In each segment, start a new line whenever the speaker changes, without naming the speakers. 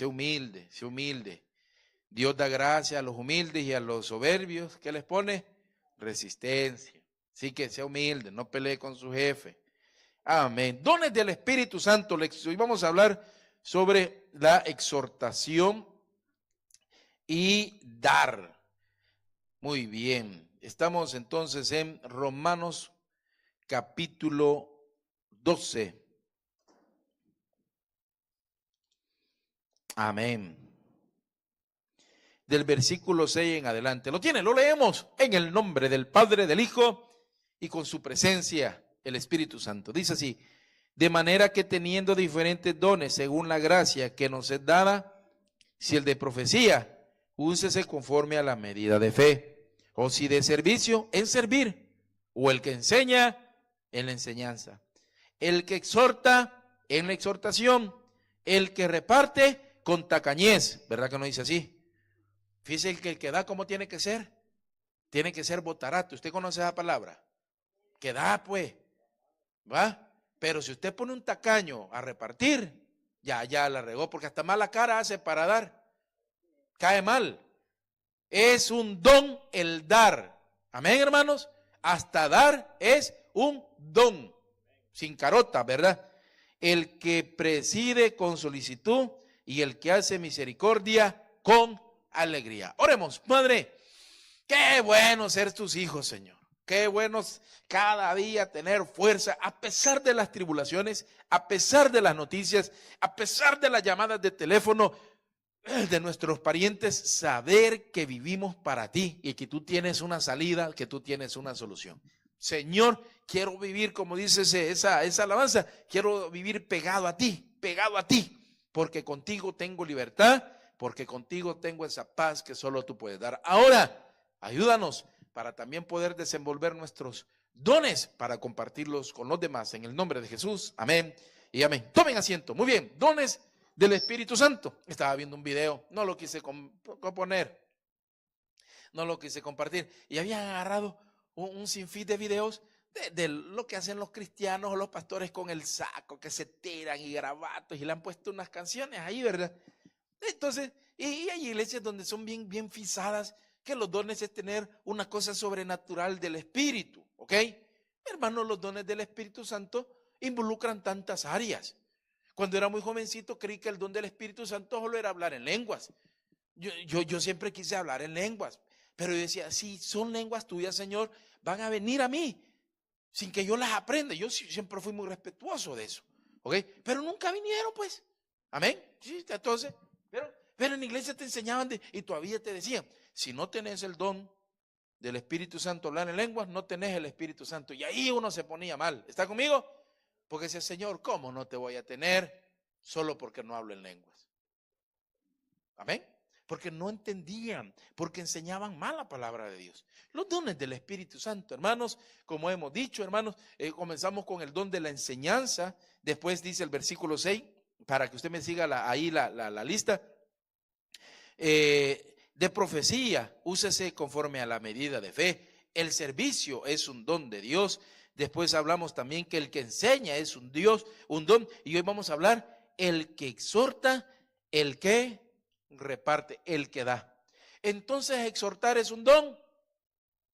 sé humilde, sé humilde. Dios da gracia a los humildes y a los soberbios, ¿qué les pone? Resistencia. Así que sea humilde, no pelee con su jefe. Amén. Dones del Espíritu Santo. Hoy vamos a hablar sobre la exhortación y dar. Muy bien. Estamos entonces en Romanos capítulo 12. Amén. Del versículo 6 en adelante. ¿Lo tiene? Lo leemos en el nombre del Padre, del Hijo y con su presencia, el Espíritu Santo. Dice así: de manera que teniendo diferentes dones según la gracia que nos es dada, si el de profecía, úsese conforme a la medida de fe, o si de servicio, en servir, o el que enseña, en la enseñanza, el que exhorta, en la exhortación, el que reparte, con tacañez. ¿Verdad que no dice así? Fíjese que el que da, ¿cómo tiene que ser? Tiene que ser botarato. ¿Usted conoce esa palabra? Que da, pues, ¿va? Pero si usted pone un tacaño a repartir, ya la regó, porque hasta mala cara hace para dar. Cae mal. Es un don el dar. Amén, hermanos. Hasta dar es un don. Sin carota, ¿verdad? El que preside con solicitud y el que hace misericordia con alegría. Oremos. Padre, qué bueno ser tus hijos, Señor. Qué bueno cada día tener fuerza a pesar de las tribulaciones, a pesar de las noticias, a pesar de las llamadas de teléfono de nuestros parientes, saber que vivimos para ti y que tú tienes una salida, que tú tienes una solución. Señor, quiero vivir, como dice esa alabanza, quiero vivir pegado a ti, porque contigo tengo libertad, porque contigo tengo esa paz que solo tú puedes dar. Ahora, ayúdanos para también poder desenvolver nuestros dones para compartirlos con los demás. En el nombre de Jesús, amén y amén. Tomen asiento. Muy bien, dones del Espíritu Santo. Estaba viendo un video, no lo quise componer, no lo quise compartir, y habían agarrado un sinfín de videos de lo que hacen los cristianos o los pastores con el saco, que se tiran y gravatos, y le han puesto unas canciones ahí, ¿verdad? Entonces, y hay iglesias donde son bien fisadas, que los dones es tener una cosa sobrenatural del Espíritu, ¿ok? Hermanos, los dones del Espíritu Santo involucran tantas áreas. Cuando era muy jovencito creí que el don del Espíritu Santo solo era hablar en lenguas. Yo siempre quise hablar en lenguas, pero yo decía, si son lenguas tuyas, Señor, van a venir a mí sin que yo las aprenda. Yo siempre fui muy respetuoso de eso, ¿ok? Pero nunca vinieron, pues. Amén. Sí, entonces, pero en la iglesia te enseñaban y todavía te decían, si no tenés el don del Espíritu Santo hablar en lenguas, no tenés el Espíritu Santo. Y ahí uno se ponía mal. ¿Está conmigo? Porque decía, Señor, ¿cómo no te voy a tener solo porque no hablo en lenguas? Amén. Porque no entendían, porque enseñaban mal la palabra de Dios. Los dones del Espíritu Santo, hermanos, como hemos dicho, hermanos, comenzamos con el don de la enseñanza. Después dice el versículo 6, para que usted me siga ahí la lista. De profecía, úsese conforme a la medida de fe. El servicio es un don de Dios. Después hablamos también que el que enseña es un Dios, un don. Y hoy vamos a hablar el que exhorta, el que reparte, el que da. Entonces, exhortar es un don.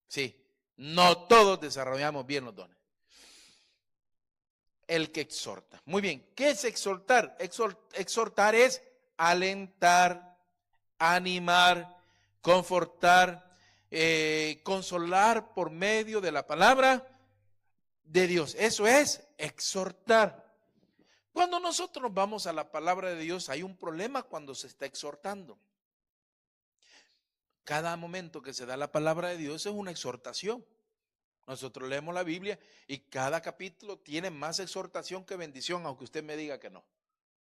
Sí, no todos desarrollamos bien los dones. El que exhorta. Muy bien, ¿qué es exhortar? Exhortar es alentar, animar, confortar, consolar por medio de la palabra de Dios. Eso es exhortar. Cuando nosotros vamos a la palabra de Dios, hay un problema cuando se está exhortando. Cada momento que se da la palabra de Dios es una exhortación. Nosotros leemos la Biblia y cada capítulo tiene más exhortación que bendición, aunque usted me diga que no.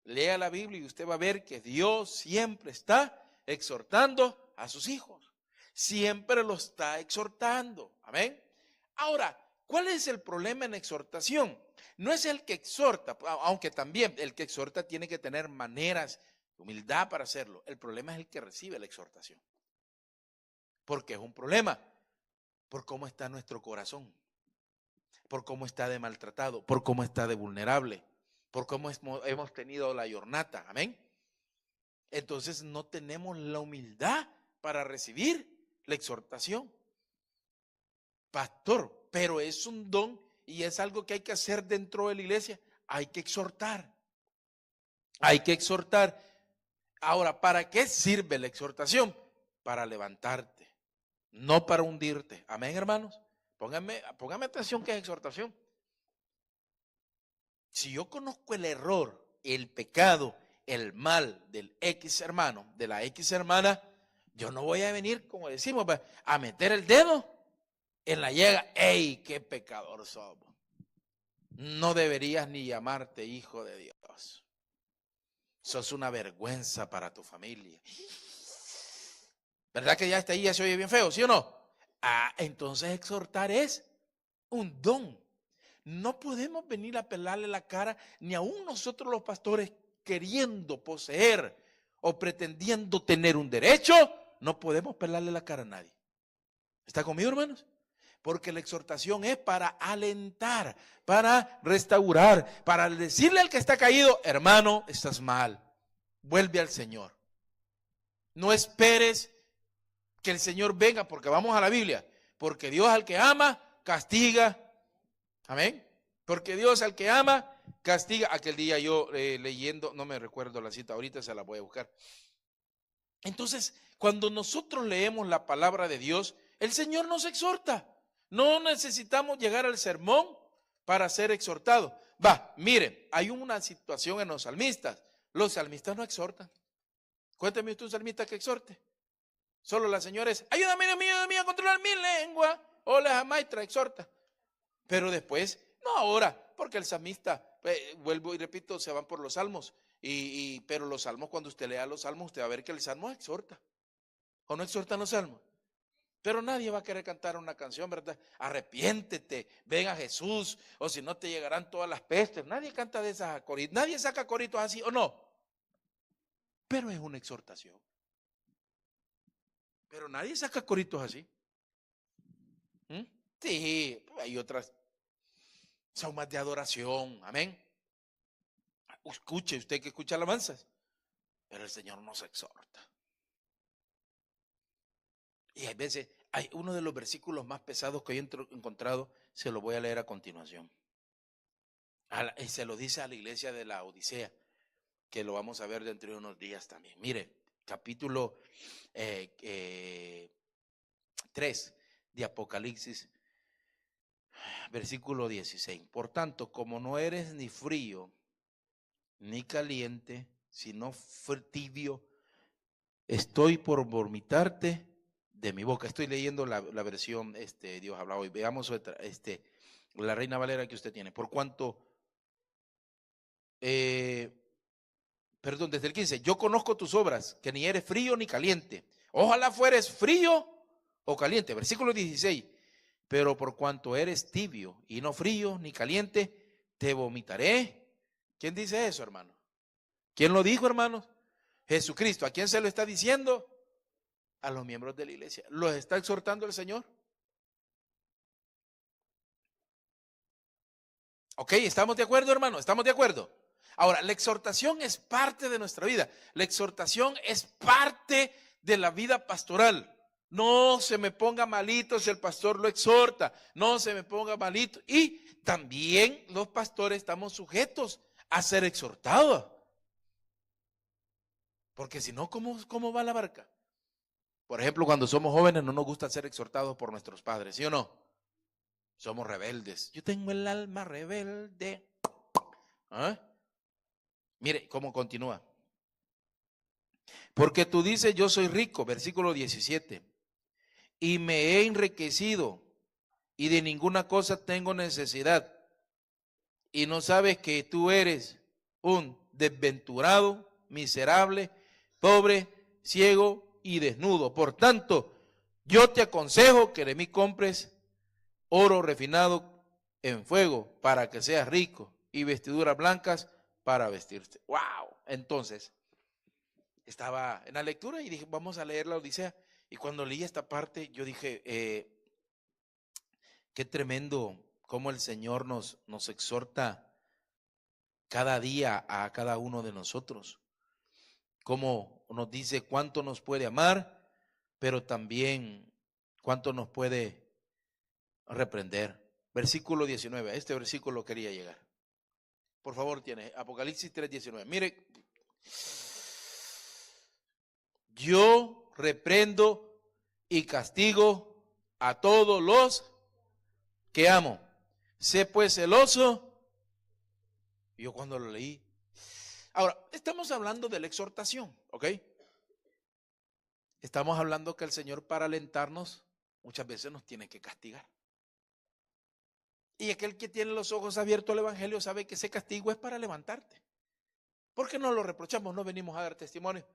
Lea la Biblia y usted va a ver que Dios siempre está exhortando a sus hijos. Siempre lo está exhortando. Amén. Ahora, ¿cuál es el problema en exhortación? No es el que exhorta, aunque también el que exhorta tiene que tener maneras de humildad para hacerlo. El problema es el que recibe la exhortación. Porque es un problema por cómo está nuestro corazón, por cómo está de maltratado, por cómo está de vulnerable, por cómo hemos tenido la jornada. Amén. entonces no tenemos la humildad para recibir la exhortación. Pastor, pero es un don y es algo que hay que hacer dentro de la iglesia. Hay que exhortar. Hay que exhortar. Ahora, ¿para qué sirve la exhortación? Para levantarte, no para hundirte. Amén, hermanos. Pónganme atención que es exhortación. Si yo conozco el error, el pecado, el mal del X hermano, de la X hermana, yo no voy a venir, como decimos, a meter el dedo en la llaga. ¡Ey, qué pecador somos! No deberías ni llamarte hijo de Dios. Sos una vergüenza para tu familia. ¿Verdad que ya está ahí, ya se oye bien feo, sí o no? Entonces exhortar es un don. No podemos venir a pelarle la cara, ni aún nosotros los pastores queriendo poseer o pretendiendo tener un derecho, no podemos pelarle la cara a nadie. ¿Está conmigo, hermanos? Porque la exhortación es para alentar, para restaurar, para decirle al que está caído, hermano, estás mal, vuelve al Señor. No esperes que el Señor venga, porque vamos a la Biblia, porque Dios al que ama, castiga. Amén. Porque Dios al que ama, castiga. Aquel día yo leyendo, no me recuerdo la cita, ahorita se la voy a buscar. Entonces, cuando nosotros leemos la palabra de Dios, el Señor nos exhorta. No necesitamos llegar al sermón para ser exhortados. Miren, hay una situación en los salmistas. Los salmistas no exhortan. Cuénteme usted un salmista que exhorte. Solo la señora es, ayúdame, Dios mío, a controlar mi lengua. O la maestra exhorta. Pero después, no ahora, porque el salmista, vuelvo y repito, se van por los salmos. Pero los salmos, cuando usted lea los salmos, usted va a ver que el salmo exhorta. ¿O no exhortan los salmos? Pero nadie va a querer cantar una canción, ¿verdad? Arrepiéntete, ven a Jesús, o si no te llegarán todas las pestes. Nadie canta de esas coritos, nadie saca coritos así, ¿o no? Pero es una exhortación. Pero nadie saca coritos así. Sí, hay otras. Son más de adoración, amén. Escuche, usted que escucha alabanzas, pero el Señor nos exhorta. Y hay veces, hay uno de los versículos más pesados que he encontrado, se lo voy a leer a continuación. Se lo dice a la iglesia de la Odisea, que lo vamos a ver dentro de unos días también. Mire, capítulo 3 de Apocalipsis, versículo 16. Por tanto, como no eres ni frío ni caliente, sino tibio, estoy por vomitarte de mi boca. Estoy leyendo la versión Dios habla hoy. Veamos la Reina Valera que usted tiene. Por cuanto, perdón, desde el 15, yo conozco tus obras, que ni eres frío ni caliente. Ojalá fueres frío o caliente. Versículo 16. Pero por cuanto eres tibio y no frío ni caliente, te vomitaré. ¿Quién dice eso, hermano? ¿Quién lo dijo, hermanos? Jesucristo. ¿A quién se lo está diciendo? A los miembros de la iglesia. ¿Los está exhortando el Señor? Ok, ¿estamos de acuerdo, hermano? ¿Estamos de acuerdo? Ahora, la exhortación es parte de nuestra vida. La exhortación es parte de la vida pastoral. No se me ponga malito si el pastor lo exhorta. No se me ponga malito. Y también los pastores estamos sujetos a ser exhortados. Porque si no, ¿cómo va la barca? Por ejemplo, cuando somos jóvenes no nos gusta ser exhortados por nuestros padres, ¿sí o no? Somos rebeldes. Yo tengo el alma rebelde. ¿Ah? Mire cómo continúa. Porque tú dices, yo soy rico, versículo 17, y me he enriquecido, y de ninguna cosa tengo necesidad, y no sabes que tú eres un desventurado, miserable, pobre, ciego y desnudo. Por tanto, yo te aconsejo que de mí compres oro refinado en fuego para que seas rico, y vestiduras blancas para vestirte. ¡Wow! Entonces, estaba en la lectura y dije, vamos a leer la Odisea. Y cuando leí esta parte, yo dije, qué tremendo cómo el Señor nos cada día a cada uno de nosotros. Cómo nos dice cuánto nos puede amar, pero también cuánto nos puede reprender. Versículo 19, a este versículo quería llegar. Por favor, tiene Apocalipsis 3:19. Mire, yo reprendo y castigo a todos los que amo. Sé pues celoso. Yo cuando lo leí. Ahora, estamos hablando de la exhortación, ¿ok? Estamos hablando que el Señor, para alentarnos, muchas veces nos tiene que castigar. Y aquel que tiene los ojos abiertos al Evangelio sabe que ese castigo es para levantarte. Porque no lo reprochamos, no venimos a dar testimonio.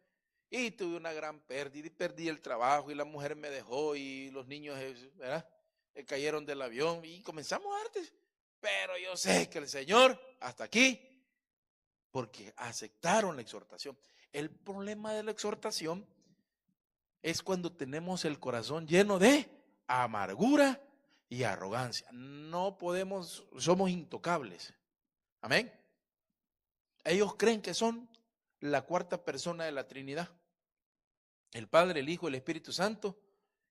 Y tuve una gran pérdida y perdí el trabajo y la mujer me dejó y los niños, ¿verdad? Cayeron del avión y comenzamos a dar testimonio. Pero yo sé que el Señor, hasta aquí, porque aceptaron la exhortación. El problema de la exhortación es cuando tenemos el corazón lleno de amargura y arrogancia. No podemos, somos intocables. Amén. Ellos creen que son la cuarta persona de la Trinidad. El Padre, el Hijo, el Espíritu Santo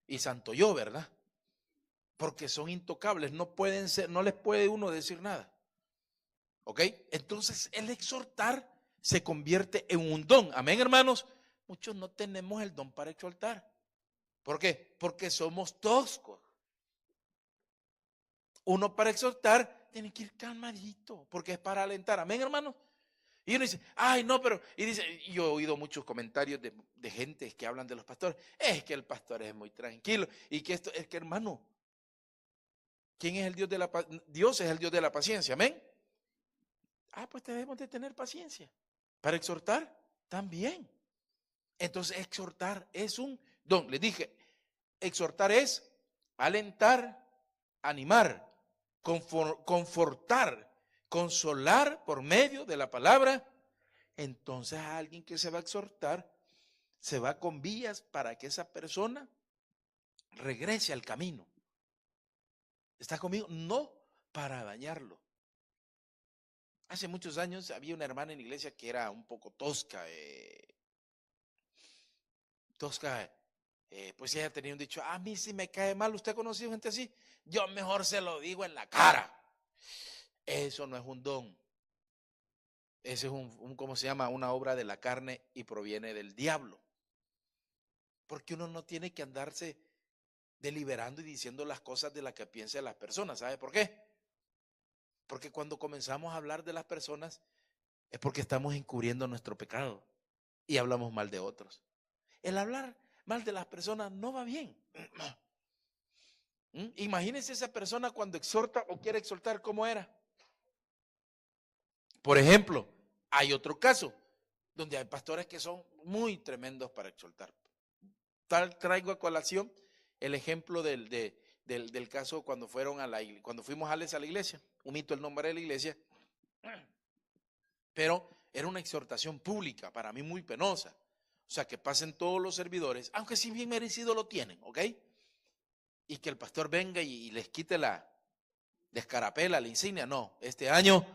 y Santo Yo, ¿verdad? Porque son intocables, no pueden ser, no les puede uno decir nada. ¿Ok? Entonces el exhortar se convierte en un don. Amén, hermanos. Muchos no tenemos el don para exhortar. ¿Por qué? Porque somos toscos. Uno para exhortar tiene que ir calmadito, porque es para alentar. Amén, hermanos. Y uno dice, ay, no, pero, y dice, yo he oído muchos comentarios de gente que hablan de los pastores. Es que el pastor es muy tranquilo. Y que esto, es que, hermano, ¿quién es el Dios de la paciencia? Dios es el Dios de la paciencia. Amén. Ah, pues debemos de tener paciencia. Para exhortar, también. Entonces, exhortar es un don. Les dije, exhortar es alentar, animar, confortar, consolar por medio de la palabra. Entonces, a alguien que se va a exhortar, se va con vías para que esa persona regrese al camino. ¿Está conmigo? No para dañarlo. Hace muchos años había una hermana en la iglesia que era un poco tosca, pues ella tenía un dicho, a mí sí me cae mal. ¿Usted ha conocido gente así? Yo mejor se lo digo en la cara. Eso no es un don. Ese es ¿cómo se llama? Una obra de la carne y proviene del diablo. Porque uno no tiene que andarse deliberando y diciendo las cosas de las que piensan las personas. ¿Sabe por qué? Porque cuando comenzamos a hablar de las personas es porque estamos encubriendo nuestro pecado y hablamos mal de otros. El hablar mal de las personas no va bien. Imagínense esa persona cuando exhorta o quiere exhortar, ¿cómo era? Por ejemplo, hay otro caso donde hay pastores que son muy tremendos para exhortar. Traigo a colación el ejemplo del caso cuando fuimos a la iglesia. Omito el nombre de la iglesia, pero era una exhortación pública, para mí muy penosa. O sea, que pasen todos los servidores, aunque si bien merecido lo tienen, ¿ok? Y que el pastor venga y les quite la escarapela, la insignia. No, este año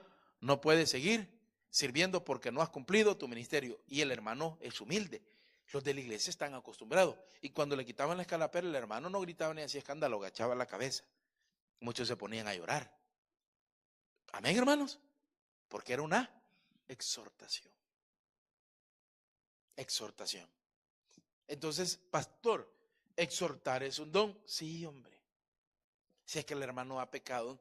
no puedes seguir sirviendo porque no has cumplido tu ministerio. Y el hermano es humilde. Los de la iglesia están acostumbrados. Y cuando le quitaban la escarapela, el hermano no gritaba ni hacía escándalo, agachaba la cabeza. Muchos se ponían a llorar. Amén, hermanos. Porque era una exhortación. Exhortación. Entonces, pastor, exhortar es un don. Sí, hombre. Si es que el hermano ha pecado,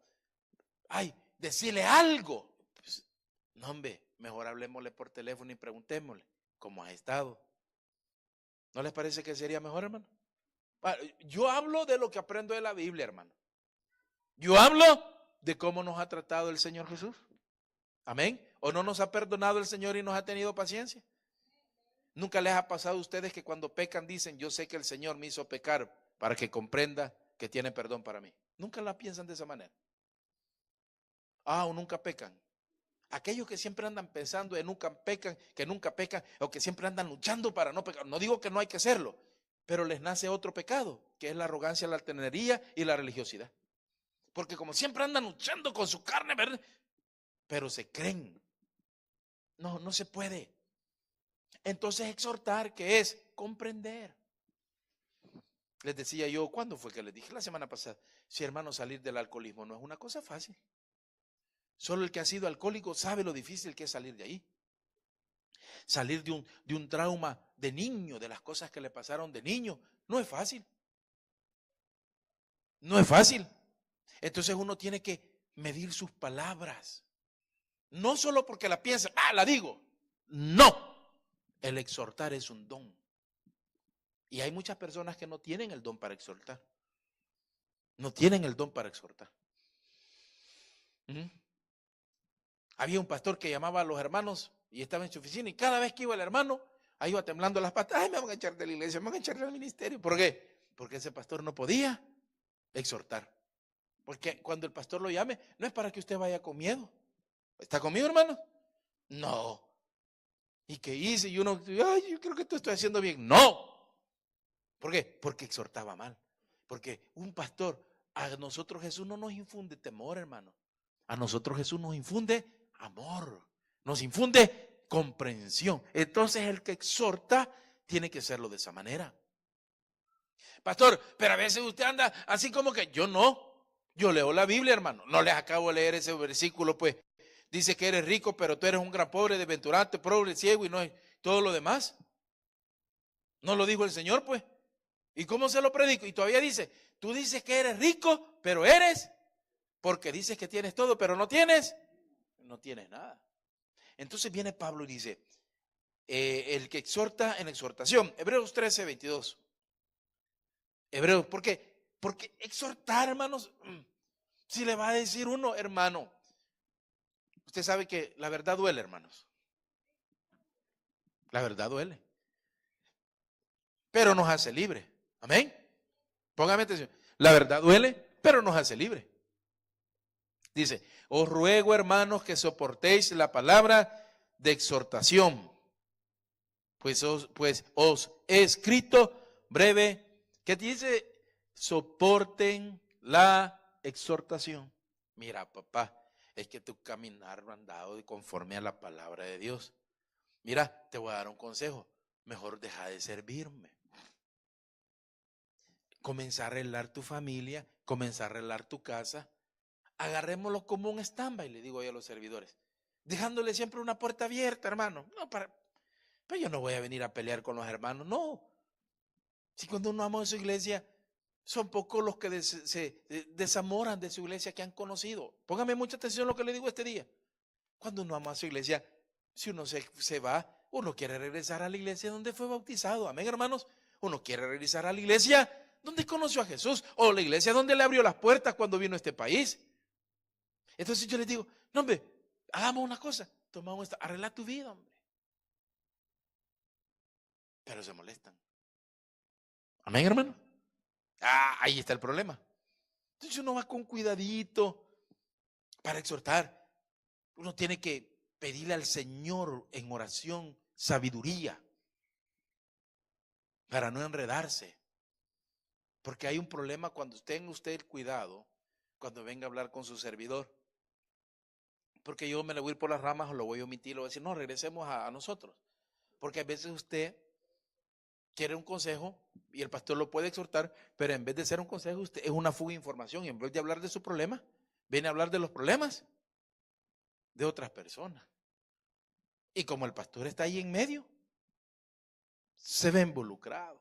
ay, decirle algo. Pues, no, hombre, mejor hablemosle por teléfono y preguntémosle cómo ha estado. ¿No les parece que sería mejor, hermano? Yo hablo de lo que aprendo de la Biblia, hermano. Yo hablo de cómo nos ha tratado el Señor Jesús. Amén. ¿O no nos ha perdonado el Señor y nos ha tenido paciencia? ¿Nunca les ha pasado a ustedes que cuando pecan dicen, yo sé que el Señor me hizo pecar para que comprenda que tiene perdón para mí? Nunca la piensan de esa manera. O nunca pecan. Aquellos que siempre andan pensando en que nunca pecan, o que siempre andan luchando para no pecar. No digo que no hay que hacerlo, pero les nace otro pecado, que es la arrogancia, la altanería y la religiosidad. Porque como siempre andan luchando con su carne, ¿verdad? Pero se creen. No se puede. Entonces exhortar, ¿qué es? Comprender. Les decía yo, ¿cuándo fue que les dije? La semana pasada. Sí, hermano, salir del alcoholismo no es una cosa fácil. Solo el que ha sido alcohólico sabe lo difícil que es salir de ahí. Salir de un trauma de niño, de las cosas que le pasaron de niño, no es fácil. No es fácil. Entonces uno tiene que medir sus palabras. No solo porque la piensa, la digo. No. El exhortar es un don. Y hay muchas personas que no tienen el don para exhortar. No tienen el don para exhortar. Había un pastor que llamaba a los hermanos y estaba en su oficina, y cada vez que iba el hermano, ahí iba temblando las patas. Ay, me van a echar de la iglesia, me van a echar del ministerio. ¿Por qué? Porque ese pastor no podía exhortar. Porque cuando el pastor lo llame, no es para que usted vaya con miedo. ¿Está conmigo, hermano? No. ¿Y qué hice? Y uno, ay, yo creo que esto estoy haciendo bien. No. ¿Por qué? Porque exhortaba mal. Porque un pastor, a nosotros Jesús no nos infunde temor, hermano. A nosotros Jesús nos infunde amor. Nos infunde comprensión. Entonces el que exhorta tiene que hacerlo de esa manera. Pastor, pero a veces usted anda así como que yo no. Yo leo la Biblia, hermano. No les acabo de leer ese versículo, pues. Dice que eres rico, pero tú eres un gran pobre, desventurante, pobre, ciego y no hay todo lo demás. ¿No lo dijo el Señor, pues? ¿Y cómo se lo predico? Y todavía dice, tú dices que eres rico, pero eres, porque dices que tienes todo, pero no tienes nada. Entonces viene Pablo y dice, el que exhorta en exhortación, Hebreos 13:22. Hebreos, ¿por qué? Porque exhortar, hermanos, si le va a decir uno, hermano, usted sabe que la verdad duele, hermanos. La verdad duele. Pero nos hace libre. Amén. Póngame atención. La verdad duele, pero nos hace libre. Dice, os ruego, hermanos, que soportéis la palabra de exhortación, pues os he escrito breve. ¿Qué dice? Soporten la exhortación. Mira, papá, es que tu caminar no ha andado conforme a la palabra de Dios. Mira, te voy a dar un consejo. Mejor deja de servirme. Comienza a arreglar tu familia, comienza a arreglar tu casa. Agarrémoslo como un stand-by, le digo yo a los servidores. Dejándole siempre una puerta abierta, hermano. No, pero yo no voy a venir a pelear con los hermanos, no. Si cuando uno ama a su iglesia, son pocos los que se desamoran de su iglesia que han conocido. Póngame mucha atención a lo que le digo este día. Cuando uno ama a su iglesia, si uno se va, uno quiere regresar a la iglesia donde fue bautizado. Amén, hermanos. Uno quiere regresar a la iglesia donde conoció a Jesús, o la iglesia donde le abrió las puertas cuando vino a este país. Entonces yo les digo, no, hombre, hagamos una cosa, tomamos esta, arregla tu vida, hombre. Pero se molestan. Amén, hermano. Ahí está el problema. Entonces uno va con cuidadito para exhortar. Uno tiene que pedirle al Señor en oración sabiduría para no enredarse. Porque hay un problema cuando tenga usted el cuidado, cuando venga a hablar con su servidor. Porque yo me le voy a ir por las ramas o lo voy a omitir, lo voy a decir, no, regresemos a nosotros. Porque a veces usted quiere un consejo y el pastor lo puede exhortar, pero en vez de ser un consejo, usted es una fuga de información y en vez de hablar de su problema, viene a hablar de los problemas de otras personas. Y como el pastor está ahí en medio, se ve involucrado.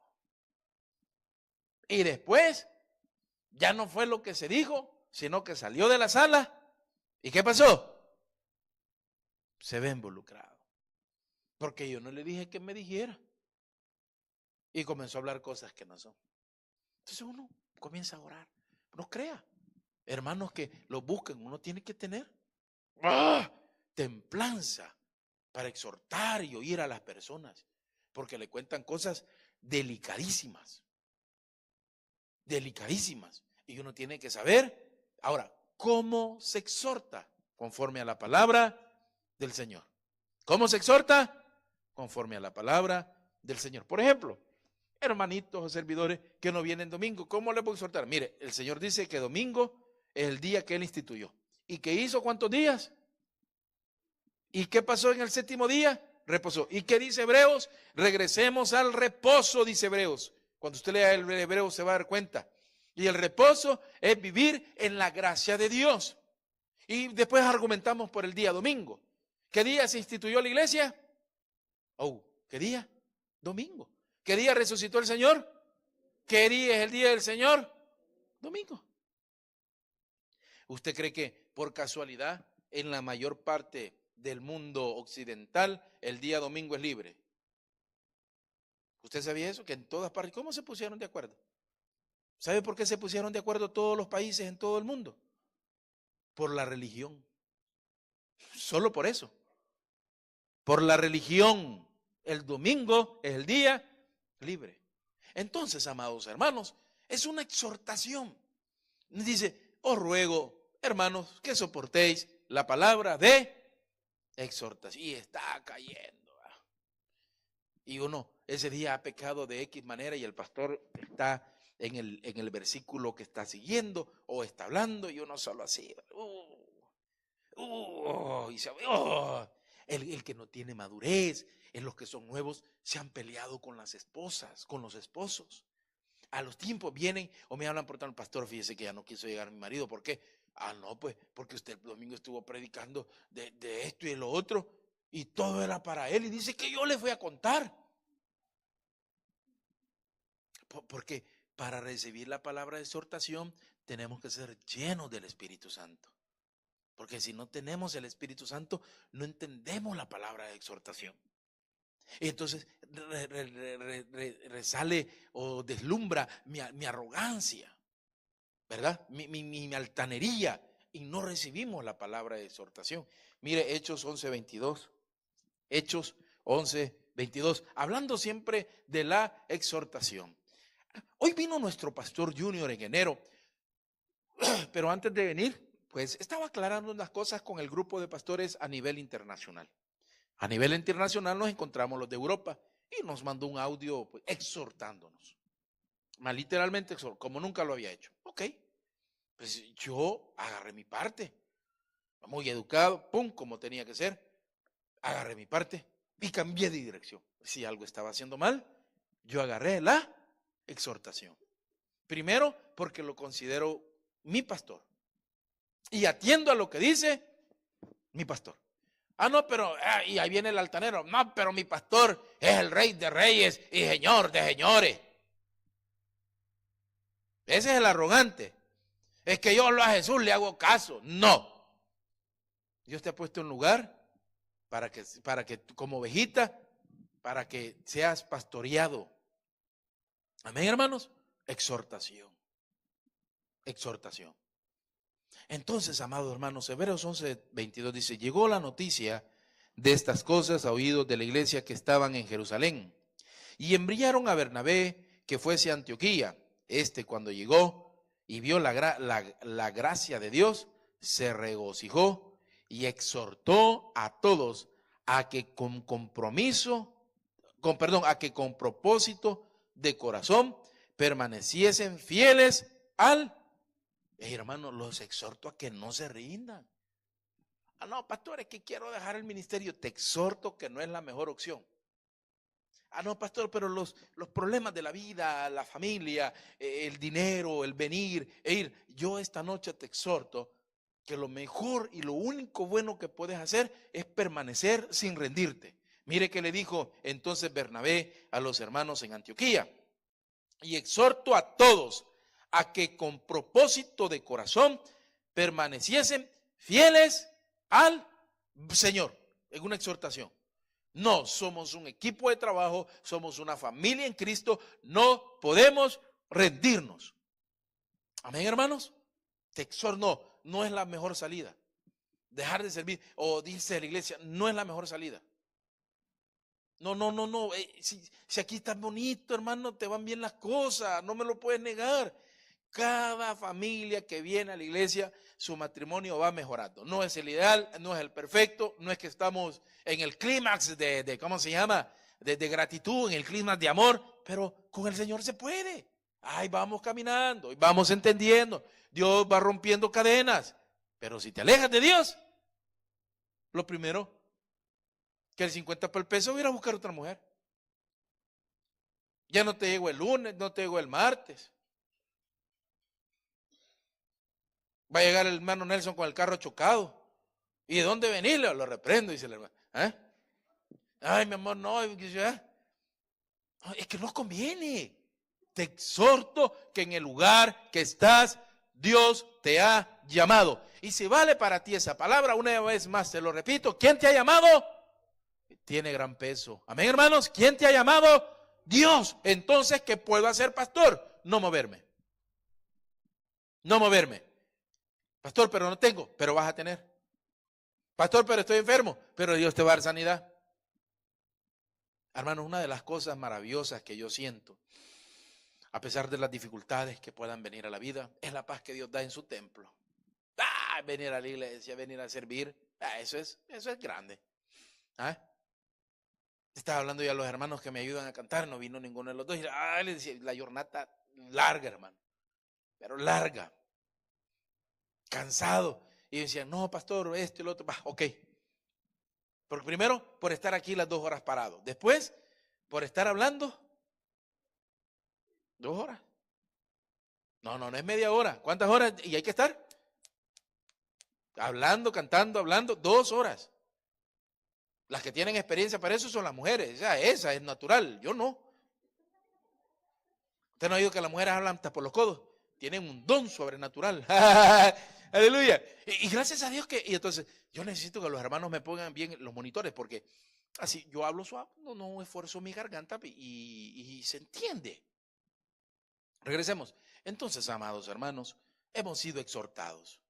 Y después, ya no fue lo que se dijo, sino que salió de la sala. ¿Y qué pasó? Se ve involucrado. Porque yo no le dije que me dijera. Y comenzó a hablar cosas que no son. Entonces uno comienza a orar. No crea. Hermanos que lo busquen, uno tiene que tener templanza para exhortar y oír a las personas. Porque le cuentan cosas delicadísimas. Delicadísimas. Y uno tiene que saber, ahora, ¿cómo se exhorta? Conforme a la palabra del Señor. ¿Cómo se exhorta? Conforme a la palabra del Señor. Por ejemplo, hermanitos o servidores que no vienen domingo, ¿cómo les puedo exhortar? Mire, el Señor dice que domingo es el día que Él instituyó. ¿Y qué hizo? ¿Cuántos días? ¿Y qué pasó en el séptimo día? Reposo. ¿Y qué dice Hebreos? Regresemos al reposo, dice Hebreos. Cuando usted lea el Hebreo se va a dar cuenta. Y el reposo es vivir en la gracia de Dios. Y después argumentamos por el día domingo. ¿Qué día se instituyó la iglesia? ¿Qué día? Domingo. ¿Qué día resucitó el Señor? ¿Qué día es el día del Señor? Domingo. ¿Usted cree que por casualidad en la mayor parte del mundo occidental el día domingo es libre? ¿Usted sabía eso? Que en todas partes. ¿Cómo se pusieron de acuerdo? ¿Sabe por qué se pusieron de acuerdo todos los países en todo el mundo? Por la religión. Solo por eso. Por la religión. El domingo es el día libre. Entonces, amados hermanos, es una exhortación. Dice, os ruego, hermanos, que soportéis la palabra de exhortación. Y está cayendo. Y uno ese día ha pecado de X manera y el pastor está en el versículo que está siguiendo o está hablando y uno solo así. El que no tiene madurez, en los que son nuevos, se han peleado con las esposas, con los esposos. A los tiempos vienen o me hablan por tal pastor, fíjese que ya no quiso llegar mi marido. ¿Por qué? No, pues porque usted el domingo estuvo predicando de esto y de lo otro y todo era para él y dice que yo les voy a contar. Porque para recibir la palabra de exhortación tenemos que ser llenos del Espíritu Santo. Porque si no tenemos el Espíritu Santo, no entendemos la palabra de exhortación. Y entonces resale o deslumbra mi arrogancia, ¿verdad? Mi altanería, y no recibimos la palabra de exhortación. Mire, Hechos 11:22. Hechos 11:22. Hablando siempre de la exhortación. Hoy vino nuestro pastor Junior en enero, pero antes de venir, pues estaba aclarando unas cosas con el grupo de pastores a nivel internacional. A nivel internacional nos encontramos los de Europa y nos mandó un audio pues, exhortándonos. Más literalmente, como nunca lo había hecho. Ok, pues yo agarré mi parte, muy educado, como tenía que ser, agarré mi parte y cambié de dirección. Si algo estaba haciendo mal, yo agarré la exhortación. Primero, porque lo considero mi pastor y atiendo a lo que dice mi pastor. No, pero, y ahí viene el altanero. No, pero mi pastor es el rey de reyes y señor de señores. Ese es el arrogante. Es que yo a Jesús le hago caso. No. Dios te ha puesto en lugar para que como ovejita, para que seas pastoreado. Amén, hermanos. Exhortación. Exhortación. Entonces, amados hermanos, Hebreos 11:22 dice, llegó la noticia de estas cosas a oídos de la iglesia que estaban en Jerusalén. Y enviaron a Bernabé que fuese a Antioquía. Cuando llegó y vio la gracia de Dios, se regocijó y exhortó a todos a que con propósito de corazón permaneciesen fieles al hermano. Los exhorto a que no se rindan. No, pastor, es que quiero dejar el ministerio. Te exhorto que no es la mejor opción. No, pastor, pero los problemas de la vida, la familia, el dinero, el venir e ir. Yo esta noche te exhorto que lo mejor y lo único bueno que puedes hacer es permanecer sin rendirte. Mire que le dijo entonces Bernabé a los hermanos en Antioquía. Y exhorto a todos a que con propósito de corazón permaneciesen fieles al Señor. Es una exhortación. No, somos un equipo de trabajo, somos una familia en Cristo, no podemos rendirnos. Amén, hermanos. Te exhorto, no es la mejor salida. Dejar de servir o irse de la iglesia no es la mejor salida. No. Si aquí está bonito, hermano, te van bien las cosas, no me lo puedes negar. Cada familia que viene a la iglesia, su matrimonio va mejorando. No es el ideal, no es el perfecto, no es que estamos en el clímax de ¿cómo se llama? De gratitud, en el clímax de amor, pero con el Señor se puede. Ay, vamos caminando, vamos entendiendo. Dios va rompiendo cadenas. Pero si te alejas de Dios, lo primero que el 50 por el peso voy a ir a buscar otra mujer. Ya no te llego el lunes, no te llego el martes. Va a llegar el hermano Nelson con el carro chocado. ¿Y de dónde venís? Lo reprendo, dice el hermano. ¿Eh? Ay, mi amor, no. Es que no conviene. Te exhorto que en el lugar que estás, Dios te ha llamado. Y si vale para ti esa palabra, una vez más te lo repito, ¿quién te ha llamado? Tiene gran peso. Amén, hermanos. ¿Quién te ha llamado? Dios. Entonces, ¿qué puedo hacer, pastor? No moverme. No moverme. Pastor, pero no tengo, pero vas a tener. Pastor, pero estoy enfermo, pero Dios te va a dar sanidad. Hermanos, una de las cosas maravillosas que yo siento, a pesar de las dificultades que puedan venir a la vida, es la paz que Dios da en su templo. Venir a la iglesia, venir a servir, eso es grande. Estaba hablando ya a los hermanos que me ayudan a cantar, no vino ninguno de los dos. Y les decía, la jornada larga, hermano, pero larga, cansado. Y decían, no, pastor, esto y lo otro. Ok. Porque primero, por estar aquí las 2 horas parado. Después, por estar hablando, 2 horas. No es media hora. ¿Cuántas horas? Y hay que estar hablando, cantando, hablando, 2 horas. Las que tienen experiencia para eso son las mujeres. Ya, esa es natural. Yo no. Usted no ha oído que las mujeres hablan hasta por los codos. Tienen un don sobrenatural. Aleluya. Y gracias a Dios que, y entonces, yo necesito que los hermanos me pongan bien los monitores, porque así yo hablo suave, no esfuerzo mi garganta y se entiende. Regresemos. Entonces, amados hermanos, hemos sido exhortados.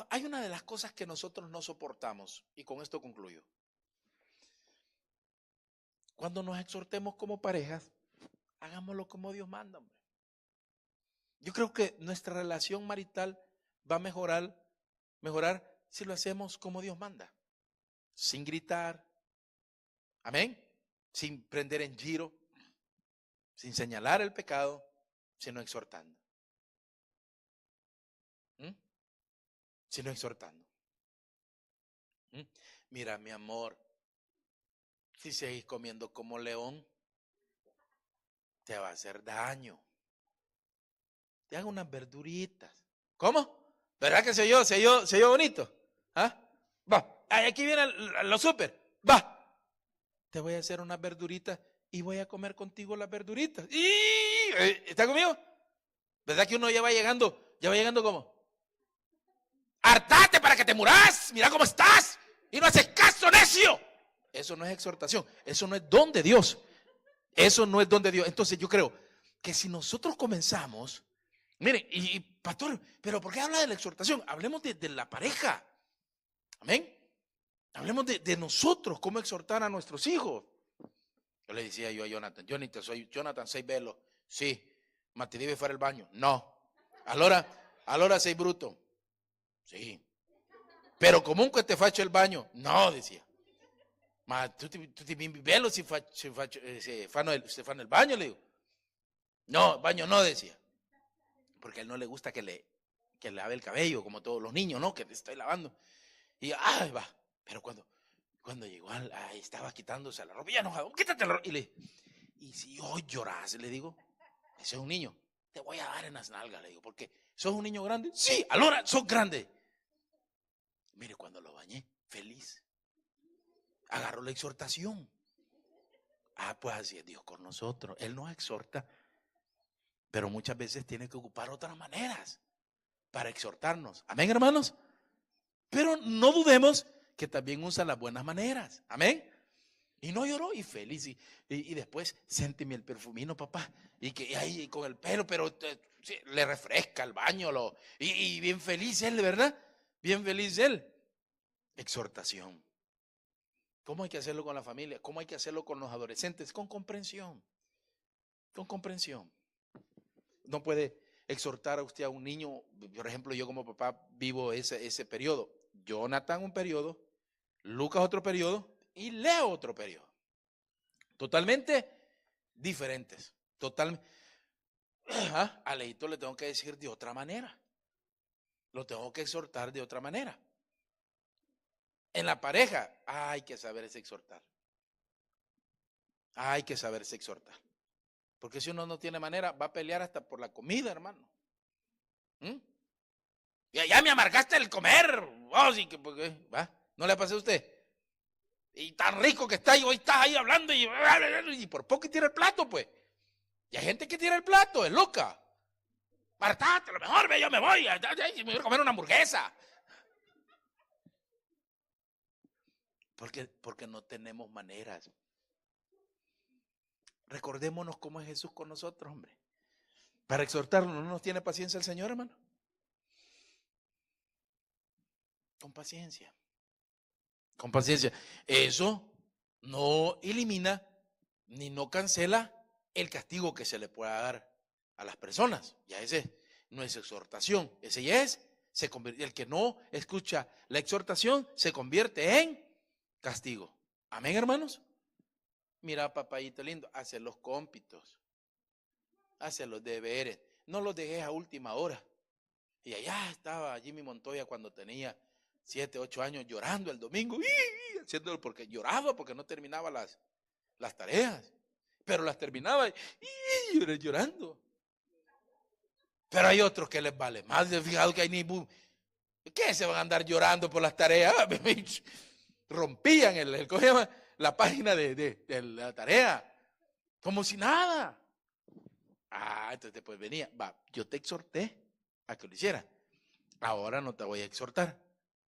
Hay una de las cosas que nosotros no soportamos, y con esto concluyo. Cuando nos exhortemos como parejas, hagámoslo como Dios manda, hombre. Yo creo que nuestra relación marital va a mejorar si lo hacemos como Dios manda, sin gritar, amén, sin prender en giro, sin señalar el pecado, sino exhortando. Sino exhortando. Mira, mi amor, si seguís comiendo como león, te va a hacer daño. Te hago unas verduritas. ¿Cómo? ¿Verdad que se oyó bonito? Va, aquí viene lo súper. Va, te voy a hacer unas verduritas y voy a comer contigo las verduritas. ¿Está conmigo? ¿Verdad que uno ya va llegando como? Hartate para que te muras. Mira cómo estás. Y no haces caso, necio. Eso no es exhortación. Eso no es don de Dios. Eso no es don de Dios. Entonces yo creo que si nosotros comenzamos, miren, y pastor, pero ¿por qué habla de la exhortación? Hablemos de la pareja. Amén. Hablemos de nosotros, cómo exhortar a nuestros hijos. Yo le decía yo a Jonathan, soy Jonathan, sei velo. Sí, ma ti debe fare al baño. No. Allora sei bruto. Sí. Pero comunque te faccio il bagno. No, decía. Ma tutti bello si fanno il bagno, le digo. No, baño no, decía. Porque a él no le gusta que le lave el cabello, como todos los niños, ¿no? Que le estoy lavando. Y va. Pero cuando llegó, estaba quitándose la ropa, ya enojado, quítate la ropa. Y si hoy lloras, le digo, ese es un niño, te voy a dar en las nalgas, le digo, porque sos un niño grande. Sí, ahora sos grande. Mire, cuando lo bañé, feliz, agarró la exhortación. Pues así es Dios con nosotros. Él nos exhorta, pero muchas veces tiene que ocupar otras maneras para exhortarnos. Amén, hermanos. Pero no dudemos que también usa las buenas maneras. Amén. Y no lloró y feliz. Y después, sénteme el perfumino, papá. Y que ahí con el pelo, pero sí, le refresca el baño. Y bien feliz él, ¿verdad? Bien feliz él. Exhortación. ¿Cómo hay que hacerlo con la familia? ¿Cómo hay que hacerlo con los adolescentes? Con comprensión. Con comprensión. No puede exhortar a usted a un niño. Por ejemplo, yo como papá vivo ese periodo. Jonathan un periodo, Lucas otro periodo y Leo otro periodo. Totalmente diferentes. Totalmente. A Leito le tengo que decir de otra manera. Lo tengo que exhortar de otra manera. En la pareja, hay que saberse exhortar. Hay que saberse exhortar. Porque si uno no tiene manera, va a pelear hasta por la comida, hermano. ¿Mm? Ya me amargaste el comer. Oh, sí, ¿por qué? ¿Va? ¿No le pasa a usted? Y tan rico que está y hoy estás ahí hablando y por poco tira el plato, pues. Y hay gente que tira el plato, es loca. Martate, lo mejor, ve, yo me voy a comer una hamburguesa. Porque no tenemos maneras. Recordémonos cómo es Jesús con nosotros, hombre. Para exhortarnos, ¿no nos tiene paciencia el Señor, hermano? Con paciencia. Con paciencia. Eso no elimina ni no cancela el castigo que se le pueda dar a las personas. Ya ese no es exhortación. Ese ya es, el que no escucha la exhortación se convierte en castigo. Amén, hermanos. Mira, papayito lindo, hace los cómpitos, hace los deberes, no los dejes a última hora. Y allá estaba Jimmy Montoya cuando tenía 7, 8 años llorando el domingo, haciéndolo porque lloraba porque no terminaba las tareas, pero las terminaba y llorando. Pero hay otros que les vale más, fijado que hay ni ¿qué se van a andar llorando por las tareas? Rompían ¿cómo se llama? La página de la tarea, como si nada. Entonces después venía, yo te exhorté a que lo hiciera. Ahora no te voy a exhortar.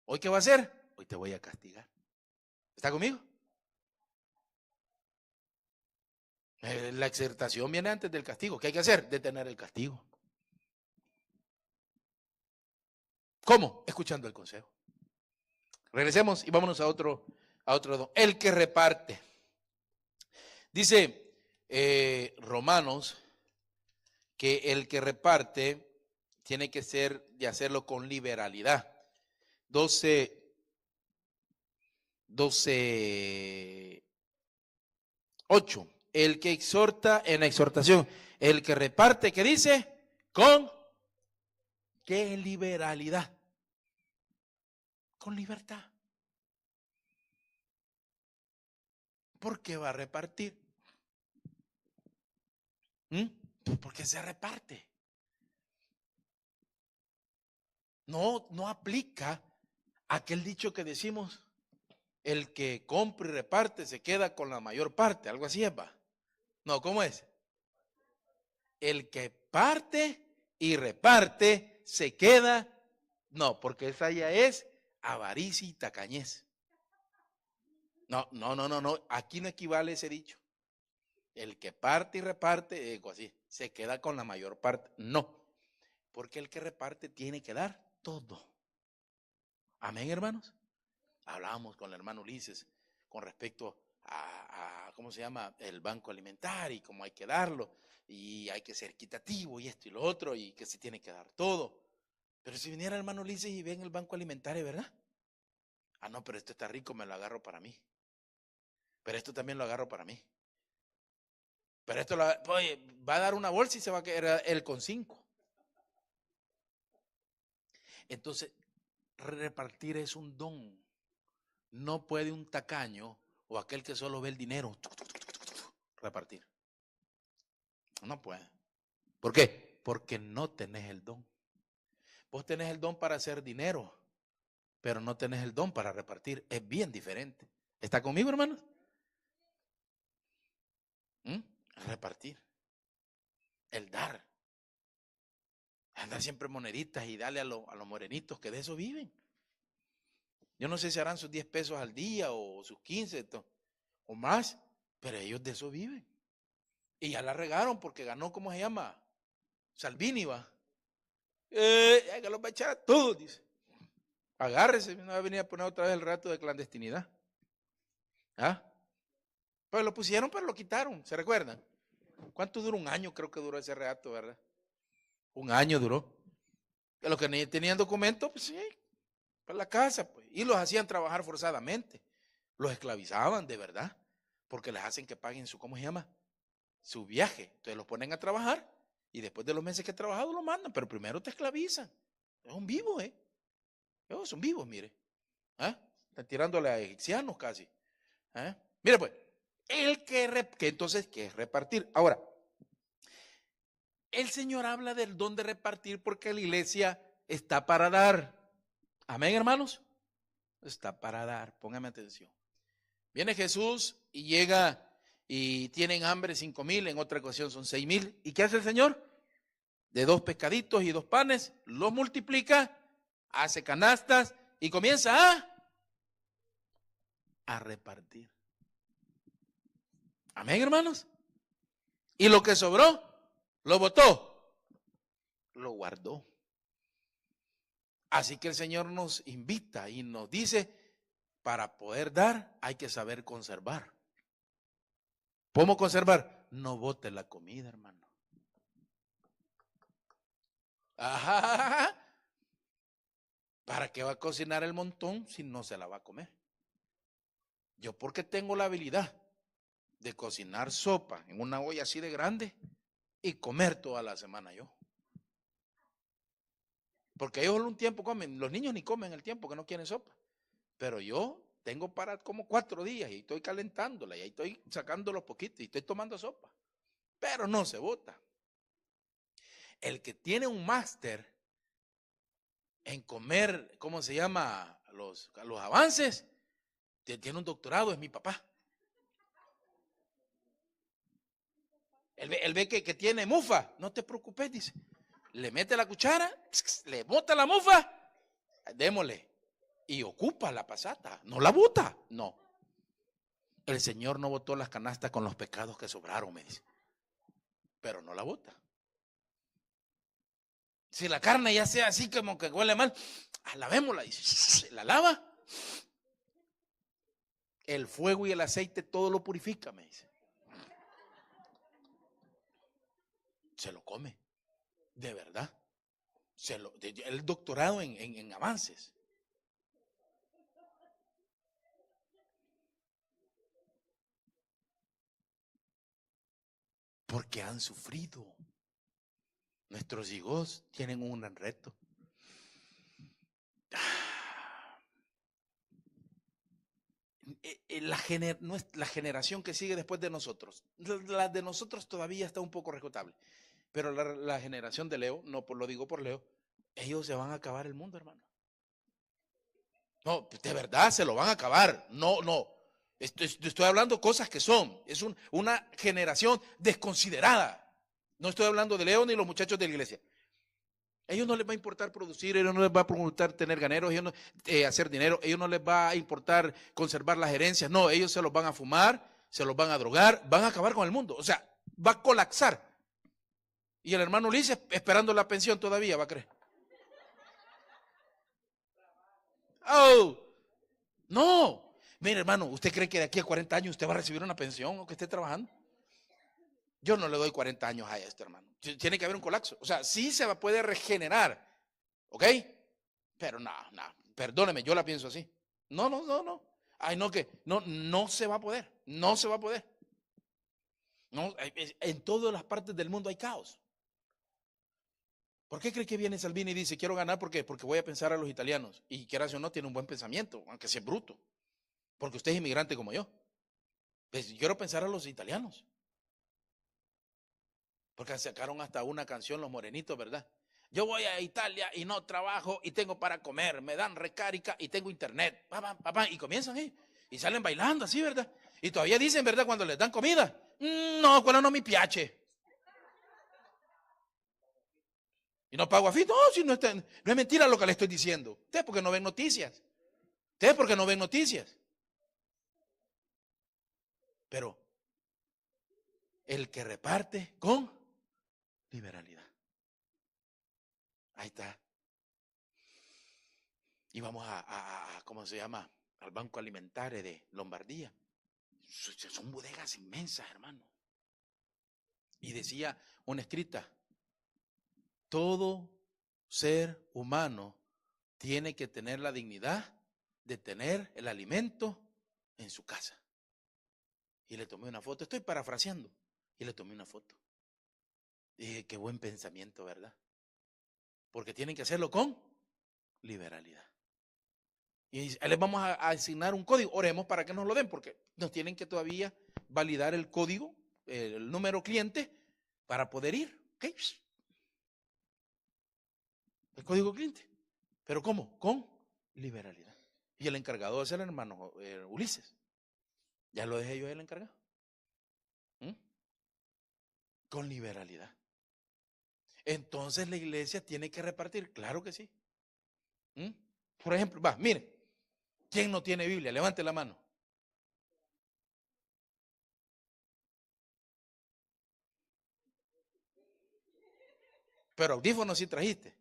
¿Hoy qué va a hacer? Hoy te voy a castigar. ¿Está conmigo? La exhortación viene antes del castigo. ¿Qué hay que hacer? Detener el castigo. ¿Cómo? Escuchando el consejo. Regresemos y vámonos a otro don. El que reparte. Dice Romanos que el que reparte tiene que ser de hacerlo con liberalidad. 12:8. El que exhorta en la exhortación. El que reparte, ¿qué dice? ¿Con qué liberalidad? Con libertad. ¿Por qué va a repartir? Porque se reparte. No aplica aquel dicho que decimos, el que compra y reparte se queda con la mayor parte, algo así es, va. No, ¿cómo es? El que parte y reparte se queda, no, porque esa ya es avaricia y tacañez. No, aquí no equivale ese dicho. El que parte y reparte, así, se queda con la mayor parte. No, porque el que reparte tiene que dar todo. Amén, hermanos. Hablábamos con el hermano Ulises con respecto a ¿cómo se llama? El banco alimentario y cómo hay que darlo, y hay que ser equitativo y esto y lo otro, y que se tiene que dar todo. Pero si viniera el hermano Ulises y ve en el banco alimentario, ¿verdad? No, pero esto está rico, me lo agarro para mí. Pero esto también lo agarro para mí. Pero esto oye, va a dar una bolsa y se va a quedar él con 5. Entonces, repartir es un don. No puede un tacaño o aquel que solo ve el dinero repartir. No puede. ¿Por qué? Porque no tenés el don. Vos tenés el don para hacer dinero, pero no tenés el don para repartir. Es bien diferente. ¿Está conmigo, hermanos? Repartir. El dar. Andar siempre moneditas y darle a los morenitos que de eso viven. Yo no sé si harán sus 10 pesos al día o sus 15 o más, pero ellos de eso viven. Y ya la regaron porque ganó, ¿cómo se llama? Salvini, va. Ya que los va a echar a todos, dice. Agárrese, no va a venir a poner otra vez el rato de clandestinidad. Pues lo pusieron, pero lo quitaron, ¿se recuerdan? ¿Cuánto duró? Un año creo que duró ese rato, ¿verdad? Un año duró. Que los que ni tenían documentos, pues sí, para la casa, pues. Y los hacían trabajar forzadamente. Los esclavizaban, de verdad. Porque les hacen que paguen ¿cómo se llama? Su viaje. Entonces los ponen a trabajar y después de los meses que he trabajado lo mandan, pero primero te esclavizan. Son vivos, son vivos, mire. Está tirándole a egipcianos casi. Mire pues, entonces, ¿qué es repartir? Ahora, el Señor habla del don de repartir porque la iglesia está para dar. Amén, hermanos. Está para dar, póngame atención. Viene Jesús y llega y tienen hambre 5,000, en otra ocasión son 6,000. ¿Y qué hace el Señor? De 2 pescaditos y 2 panes, los multiplica, hace canastas y comienza a repartir. Amén, hermanos. Y lo que sobró, lo botó, lo guardó. Así que el Señor nos invita y nos dice, para poder dar hay que saber conservar. ¿Cómo conservar? No bote la comida, hermano. Ajá. ¿Para qué va a cocinar el montón si no se la va a comer? Yo porque tengo la habilidad de cocinar sopa en una olla así de grande y comer toda la semana yo. Porque ellos un tiempo comen, los niños ni comen el tiempo que no quieren sopa. Pero yo tengo para como 4 días y estoy calentándola y ahí estoy sacando los poquitos y estoy tomando sopa. Pero no se bota. El que tiene un máster en comer, ¿cómo se llama? Los avances, tiene un doctorado, es mi papá. Él ve que tiene mufa, no te preocupes, dice. Le mete la cuchara, le bota la mufa, démosle. Y ocupa la pasata, no la bota, no. El Señor no botó las canastas con los pecados que sobraron, me dice. Pero no la bota. Si la carne ya sea así como que huele mal, lavémosla, dice. La lava. El fuego y el aceite todo lo purifica, me dice. Se lo come, de verdad. El doctorado en avances. Porque han sufrido. Nuestros hijos tienen un gran reto. La generación que sigue después de nosotros, la de nosotros todavía está un poco respetable, pero la generación de Leo, no lo digo por Leo, ellos se van a acabar el mundo, hermano. No, de verdad se lo van a acabar. No. Estoy hablando cosas que son. Es una generación desconsiderada. No estoy hablando de Leo ni los muchachos de la iglesia. A ellos no les va a importar producir, a ellos no les va a importar tener ganeros, a ellos no, hacer dinero, a ellos no les va a importar conservar las herencias. No, ellos se los van a fumar, se los van a drogar, van a acabar con el mundo. O sea, va a colapsar. Y el hermano Ulises, esperando la pensión todavía, va a creer. Oh, no. Mire, hermano, ¿usted cree que de aquí a 40 años usted va a recibir una pensión o que esté trabajando? Yo no le doy 40 años a esto, hermano. Tiene que haber un colapso. O sea, sí se puede regenerar, ¿ok? Pero no, perdóneme, yo la pienso así. No. Ay, no se va a poder. No se va a poder. No, en todas las partes del mundo hay caos. ¿Por qué cree que viene Salvini y dice, quiero ganar? ¿Por qué? Porque voy a pensar a los italianos. Y quieras o no, tiene un buen pensamiento, aunque sea bruto. Porque usted es inmigrante como yo. Pues quiero pensar a los italianos. Porque sacaron hasta una canción los morenitos, ¿verdad? Yo voy a Italia y no trabajo y tengo para comer, me dan recárica y tengo internet. Papá, y comienzan ahí. Y salen bailando así, ¿verdad? Y todavía dicen, ¿verdad? Cuando les dan comida. No, quello no mi piace. Y no pago afito. No, si no es mentira lo que le estoy diciendo. Ustedes porque no ven noticias. Ustedes porque no ven noticias. Pero el que reparte con liberalidad. Ahí está. Y vamos ¿cómo se llama? Al Banco Alimentario de Lombardía. Son bodegas inmensas, hermano. Y decía una escrita, todo ser humano tiene que tener la dignidad de tener el alimento en su casa. Y le tomé una foto, estoy parafraseando, y le tomé una foto. Dije, qué buen pensamiento, ¿verdad? Porque tienen que hacerlo con liberalidad. Y les vamos a asignar un código. Oremos para que nos lo den, porque nos tienen que todavía validar el código, el número cliente, para poder ir. ¿Ok? El código cliente. ¿Pero cómo? Con liberalidad. Y el encargado es el hermano Ulises. Ya lo dejé yo el encargado. Con liberalidad. Entonces la iglesia tiene que repartir. Claro que sí. Por ejemplo, mire. ¿Quién no tiene Biblia? Levante la mano. Pero audífonos sí trajiste.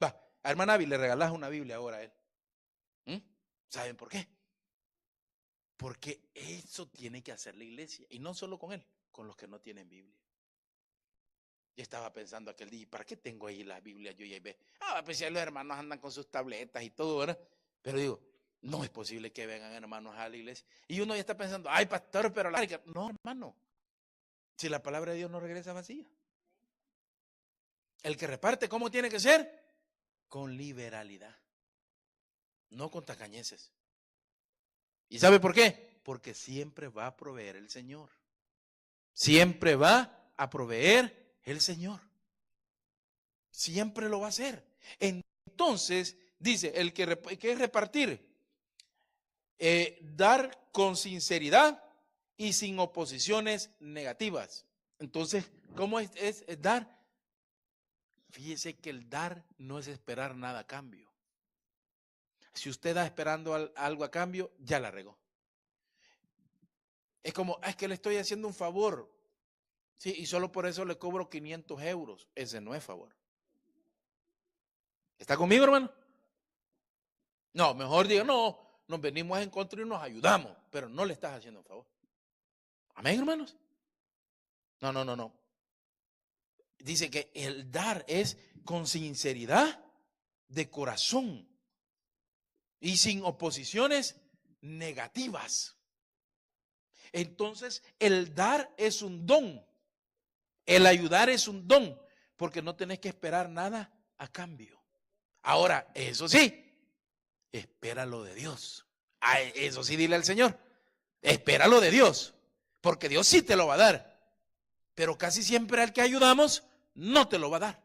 A hermana Abby le regalás una Biblia ahora a él. ¿Saben por qué? Porque eso tiene que hacer la iglesia. Y no solo con él, con los que no tienen Biblia. Yo estaba pensando aquel día, ¿para qué tengo ahí la Biblia? Yo ya ve. Pues ya los hermanos andan con sus tabletas y todo, ¿verdad? Pero digo, no es posible que vengan hermanos a la iglesia. Y uno ya está pensando, ay, pastor, pero no, hermano. Si la palabra de Dios no regresa vacía. El que reparte, ¿cómo tiene que ser? Con liberalidad. No con tacañeces. ¿Y sabe por qué? Porque siempre va a proveer el Señor. Siempre va a proveer el Señor. Siempre lo va a hacer. Entonces, dice, el que es repartir, dar con sinceridad y sin oposiciones negativas. Entonces, ¿cómo es dar? Fíjese que el dar no es esperar nada a cambio. Si usted da esperando algo a cambio, ya la regó. Es como, es que le estoy haciendo un favor. Sí, y solo por eso le cobro 500 euros. Ese no es favor. ¿Está conmigo, hermano? No, mejor diga, no, nos venimos a encontrar y nos ayudamos, pero no le estás haciendo un favor. Amén, hermanos. No. Dice que el dar es con sinceridad de corazón y sin oposiciones negativas. Entonces, el dar es un don. El ayudar es un don, porque no tenés que esperar nada a cambio. Ahora, eso sí, espera lo de Dios. Eso sí, dile al Señor, espera lo de Dios, porque Dios sí te lo va a dar. Pero casi siempre al que ayudamos no te lo va a dar.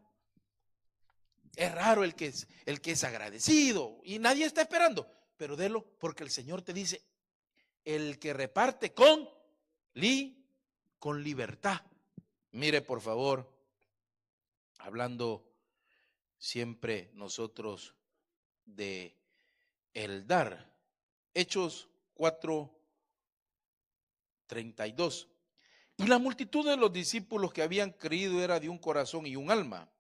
Es raro el que es agradecido y nadie está esperando, pero délo porque el Señor te dice, el que reparte con libertad. Mire, por favor, hablando siempre nosotros de el dar. Hechos 4:32. Y la multitud de los discípulos que habían creído era de un corazón y un alma.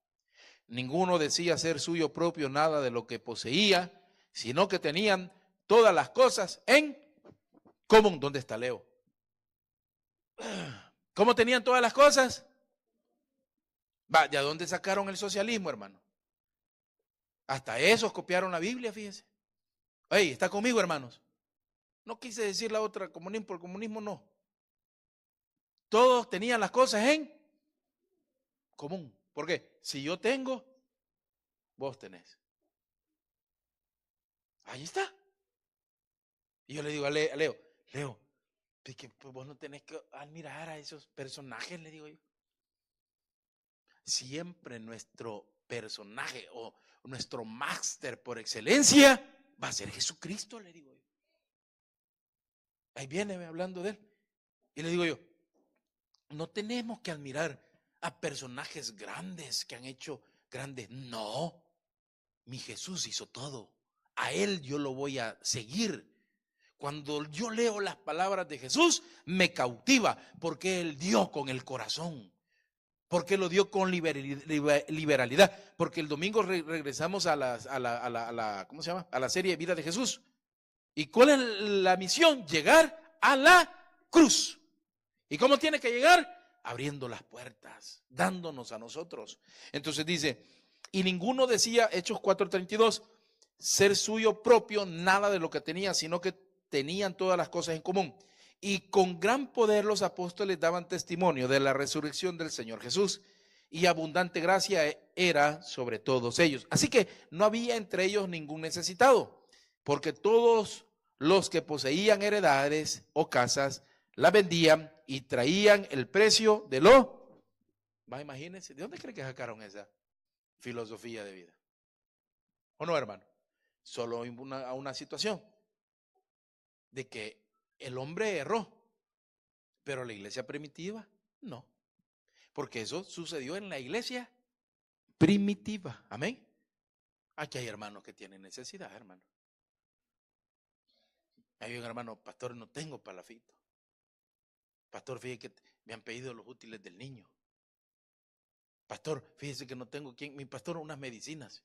Ninguno decía ser suyo propio nada de lo que poseía, sino que tenían todas las cosas en común. ¿Dónde está Leo? ¿Cómo tenían todas las cosas? ¿De dónde sacaron el socialismo, hermano? Hasta esos copiaron la Biblia, fíjense. Hey, ¿está conmigo, hermanos? No quise decir la otra, comunismo, por comunismo no. Todos tenían las cosas en común. ¿Por qué? Si yo tengo, vos tenés. Ahí está. Y yo le digo a Leo, que vos no tenés que admirar a esos personajes, le digo yo. Siempre nuestro personaje o nuestro máster por excelencia va a ser Jesucristo, le digo yo. Ahí viene hablando de él. Y le digo yo, no tenemos que admirar a personajes grandes que han hecho grandes. No, mi Jesús hizo todo. A él yo lo voy a seguir. Cuando yo leo las palabras de Jesús, me cautiva porque él dio con el corazón. Porque lo dio con liberalidad. Porque el domingo regresamos a la ¿cómo se llama? A la serie Vida de Jesús. ¿Y cuál es la misión? Llegar a la cruz. ¿Y cómo tiene que llegar? Abriendo las puertas, dándonos a nosotros. Entonces dice, y ninguno decía, Hechos 4:32, ser suyo propio nada de lo que tenía, sino que tenían todas las cosas en común. Y con gran poder los apóstoles daban testimonio de la resurrección del Señor Jesús. y abundante gracia era sobre todos ellos. Así que no había entre ellos ningún necesitado, porque todos los que poseían heredades o casas las vendían y traían el precio de lo. Imagínense, ¿de dónde creen que sacaron esa filosofía de vida? ¿O no, hermano? Solo a una situación de que el hombre erró, pero la iglesia primitiva no, porque eso sucedió en la iglesia primitiva. Amén. Aquí hay hermanos que tienen necesidad, hermano. Hay un hermano, pastor, no tengo palafito. Pastor, fíjese que me han pedido los útiles del niño. Pastor, fíjese que no tengo quien, mi pastor, unas medicinas.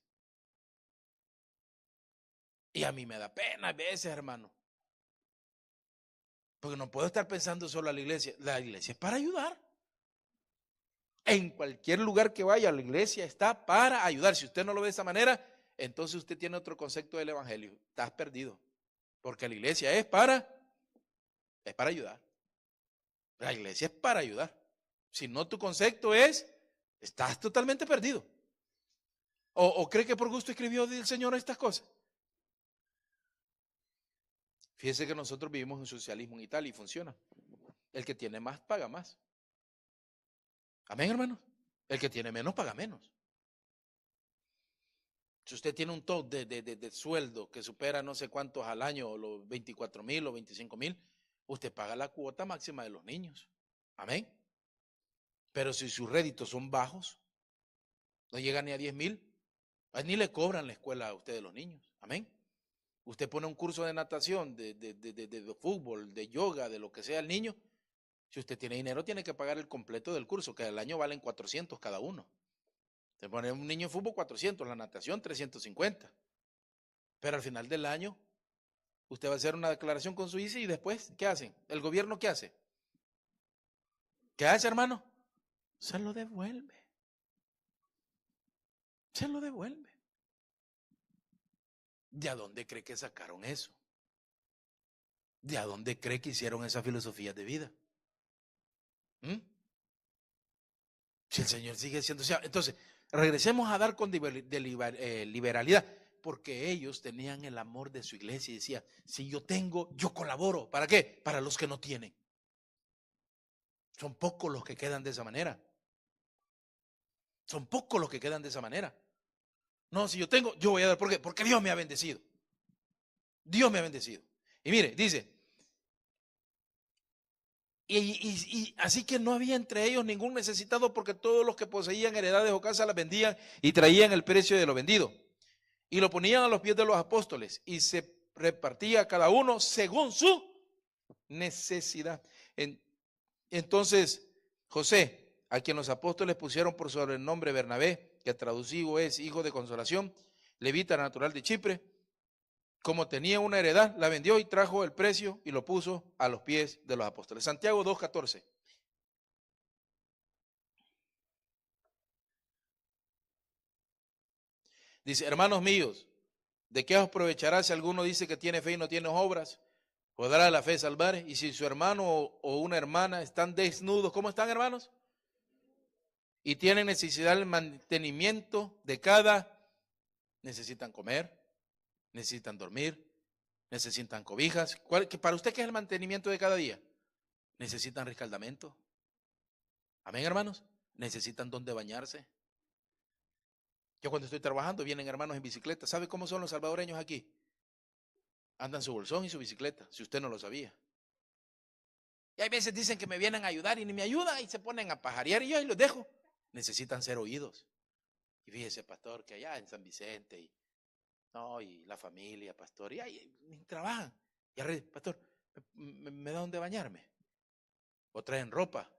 Y a mí me da pena a veces, hermano. Porque no puedo estar pensando solo a la iglesia. La iglesia es para ayudar. En cualquier lugar que vaya, la iglesia está para ayudar. Si usted no lo ve de esa manera, entonces usted tiene otro concepto del evangelio. Estás perdido. Porque la iglesia es para ayudar. La iglesia es para ayudar. Si no, tu concepto estás totalmente perdido. ¿O cree que por gusto escribió el Señor estas cosas? Fíjese que nosotros vivimos en socialismo en Italia y funciona. El que tiene más paga más. Amén, hermanos. El que tiene menos paga menos. Si usted tiene un top de sueldo que supera no sé cuántos al año, los 24,000 o 25,000, usted paga la cuota máxima de los niños. Amén. Pero si sus réditos son bajos, no llegan ni a 10,000, ni le cobran la escuela a usted de los niños. Amén. Usted pone un curso de natación, de fútbol, de yoga, de lo que sea el niño. Si usted tiene dinero, tiene que pagar el completo del curso, que al año valen 400 cada uno. Te pone un niño en fútbol 400, la natación 350. Pero al final del año, usted va a hacer una declaración con su ICE y después, ¿qué hacen? ¿El gobierno qué hace? ¿Qué hace, hermano? Se lo devuelve. Se lo devuelve. ¿De a dónde cree que sacaron eso? ¿De a dónde cree que hicieron esa filosofía de vida? Si el Señor sigue siendo, entonces regresemos a dar con liberalidad, porque ellos tenían el amor de su iglesia y decían, si yo tengo, yo colaboro. ¿Para qué? Para los que no tienen. Son pocos los que quedan de esa manera. Son pocos los que quedan de esa manera. No, si yo tengo, yo voy a dar. ¿Por qué? Porque Dios me ha bendecido. Dios me ha bendecido. Y mire, dice, y así que no había entre ellos ningún necesitado, porque todos los que poseían heredades o casas las vendían y traían el precio de lo vendido. Y lo ponían a los pies de los apóstoles y se repartía cada uno según su necesidad. Entonces, José, a quien los apóstoles pusieron por sobrenombre Bernabé, que traducido es hijo de consolación, levita natural de Chipre, como tenía una heredad, la vendió y trajo el precio y lo puso a los pies de los apóstoles. Santiago 2:14. Dice, hermanos míos, ¿de qué os aprovechará si alguno dice que tiene fe y no tiene obras? ¿Podrá la fe salvar? Y si su hermano o una hermana están desnudos, ¿cómo están, hermanos? Y tienen necesidad del mantenimiento de necesitan comer, necesitan dormir, necesitan cobijas. ¿Para usted qué es el mantenimiento de cada día? Necesitan rescaldamiento. Amén, hermanos. Necesitan donde bañarse. Yo cuando estoy trabajando vienen hermanos en bicicleta. ¿Sabe cómo son los salvadoreños aquí? Andan su bolsón y su bicicleta, si usted no lo sabía. Y hay veces dicen que me vienen a ayudar y ni me ayudan y se ponen a pajarear y yo ahí los dejo. Necesitan ser oídos. Y fíjese, pastor, que allá en San Vicente y la familia, pastor, y ahí trabajan. Y pastor, ¿me da donde bañarme? O traen ropa.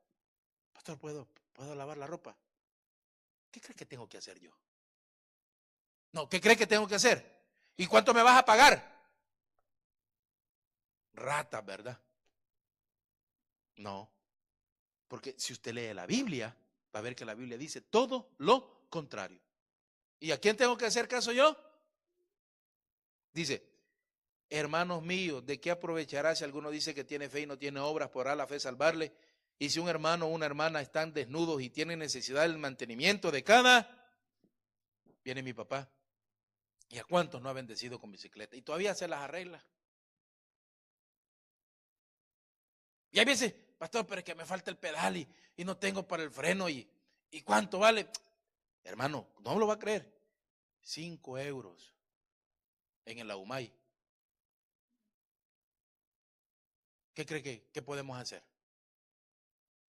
Pastor, ¿puedo lavar la ropa? ¿Qué cree que tengo que hacer yo? No, ¿qué cree que tengo que hacer? ¿Y cuánto me vas a pagar? Rata, ¿verdad? No. Porque si usted lee la Biblia, va a ver que la Biblia dice todo lo contrario. ¿Y a quién tengo que hacer caso yo? Dice, hermanos míos, ¿de qué aprovechará si alguno dice que tiene fe y no tiene obras? ¿Podrá la fe salvarle? Y si un hermano o una hermana están desnudos y tienen necesidad del mantenimiento de cada, viene mi papá. ¿Y a cuántos no ha bendecido con bicicleta? Y todavía se las arregla. Y hay veces, pastor, pero es que me falta el pedal y no tengo para el freno. ¿Y cuánto vale? Hermano, no lo va a creer. 5 euros en el Ahumay. ¿Qué cree que podemos hacer?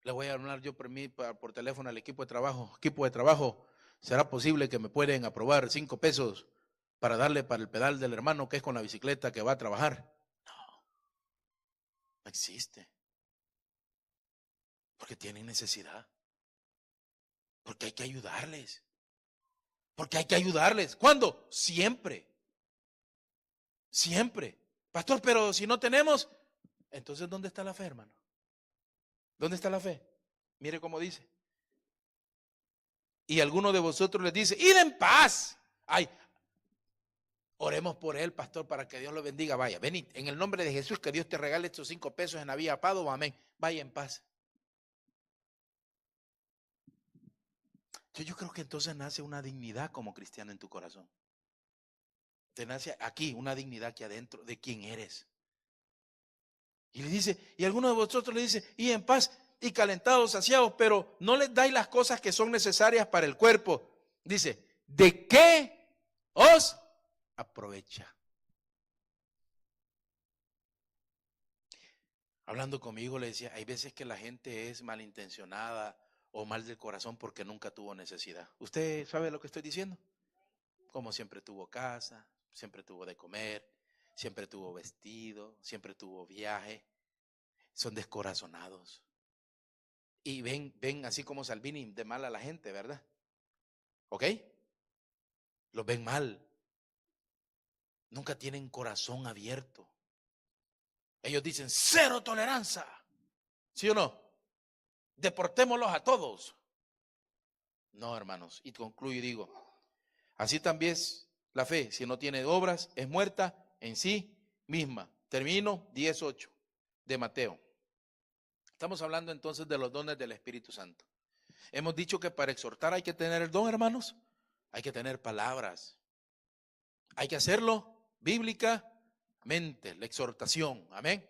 Le voy a hablar yo por teléfono al equipo de trabajo. Equipo de trabajo, ¿será posible que me pueden aprobar 5 pesos para darle para el pedal del hermano que es con la bicicleta que va a trabajar? No existe. Porque tienen necesidad. Porque hay que ayudarles. Porque hay que ayudarles. ¿Cuándo? Siempre. Siempre. Pastor, pero si no tenemos, entonces ¿dónde está la fe, hermano? ¿Dónde está la fe? Mire cómo dice. Y alguno de vosotros les dice, id en paz. Ay, oremos por él, pastor, para que Dios lo bendiga. Vaya, venid, en el nombre de Jesús, que Dios te regale estos 5 pesos en la vía Padova, amén. Vaya en paz. Yo creo que entonces nace una dignidad como cristiano en tu corazón. Te nace aquí una dignidad aquí adentro de quién eres. Y le dice, y alguno de vosotros le dice, y en paz, y calentados, saciados, pero no les dais las cosas que son necesarias para el cuerpo. Dice, ¿de qué os aprovecha? Hablando conmigo le decía, hay veces que la gente es malintencionada o mal del corazón porque nunca tuvo necesidad. ¿Usted sabe lo que estoy diciendo? Como siempre tuvo casa, siempre tuvo de comer, siempre tuvo vestido, siempre tuvo viaje. Son descorazonados. Y ven así como Salvini de mal a la gente, ¿verdad? ¿Ok? Los ven mal. Nunca tienen corazón abierto. Ellos dicen, cero tolerancia. ¿Sí o no? Deportémoslos a todos. No, hermanos. Y concluyo y digo, así también es la fe. Si no tiene obras, es muerta en sí misma. Termino 10:8 de Mateo. Estamos hablando entonces de los dones del Espíritu Santo. Hemos dicho que para exhortar hay que tener el don, hermanos. Hay que tener palabras. Hay que hacerlo bíblicamente, la exhortación. Amén.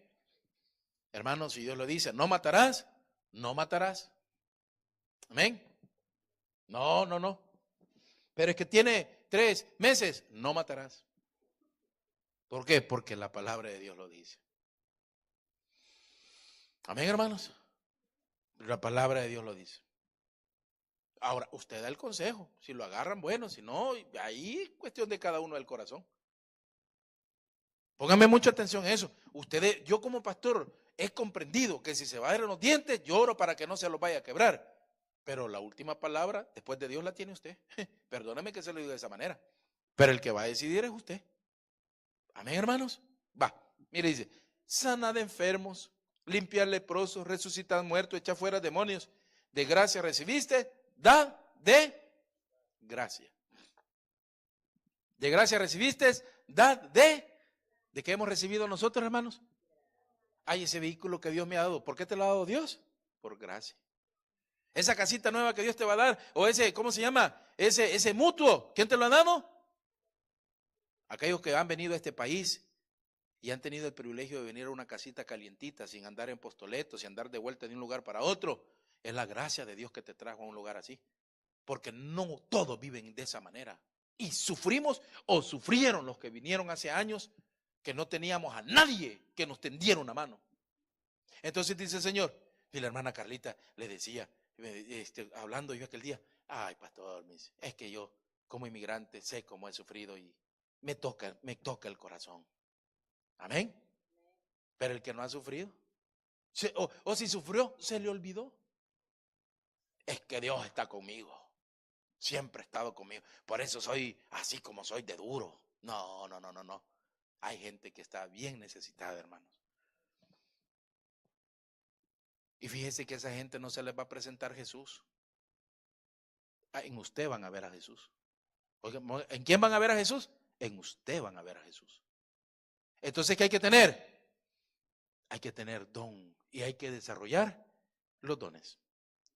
Hermanos, si Dios lo dice, no matarás, no matarás. Amén. No. Pero es que tiene 3 meses, no matarás. ¿Por qué? Porque la palabra de Dios lo dice. Amén, hermanos. La palabra de Dios lo dice. Ahora, usted da el consejo. Si lo agarran, bueno. Si no, ahí es cuestión de cada uno del corazón. Pónganme mucha atención a eso. Ustedes, yo como pastor, he comprendido que si se va a dar en los dientes, lloro para que no se los vaya a quebrar. Pero la última palabra, después de Dios, la tiene usted. Perdóneme que se lo diga de esa manera. Pero el que va a decidir es usted. Amén, hermanos. Va, mire, dice, sana de enfermos, limpiar leprosos, resucitar muertos, echar fuera demonios. De gracia recibiste, da de gracia. De gracia recibiste, da de qué hemos recibido nosotros, hermanos. Hay ese vehículo que Dios me ha dado. ¿Por qué te lo ha dado Dios? Por gracia. Esa casita nueva que Dios te va a dar, o ese, ¿cómo se llama? Ese mutuo, ¿quién te lo ha dado? Aquellos que han venido a este país y han tenido el privilegio de venir a una casita calientita, sin andar en postoletos, sin andar de vuelta de un lugar para otro. Es la gracia de Dios que te trajo a un lugar así. Porque no todos viven de esa manera. Y sufrimos o sufrieron los que vinieron hace años que no teníamos a nadie que nos tendiera una mano. Entonces dice el Señor, y la hermana Carlita le decía, hablando yo aquel día, ay pastor, es que yo como inmigrante sé cómo he sufrido y me toca el corazón. Amén. Pero el que no ha sufrido, o si sufrió, se le olvidó. Es que Dios está conmigo. Siempre ha estado conmigo. Por eso soy así como soy de duro. No. Hay gente que está bien necesitada, hermanos. Y fíjese que a esa gente no se les va a presentar Jesús. En usted van a ver a Jesús. Oigan, ¿en quién van a ver a Jesús? En usted van a ver a Jesús. Entonces, ¿qué hay que tener? Hay que tener don y hay que desarrollar los dones.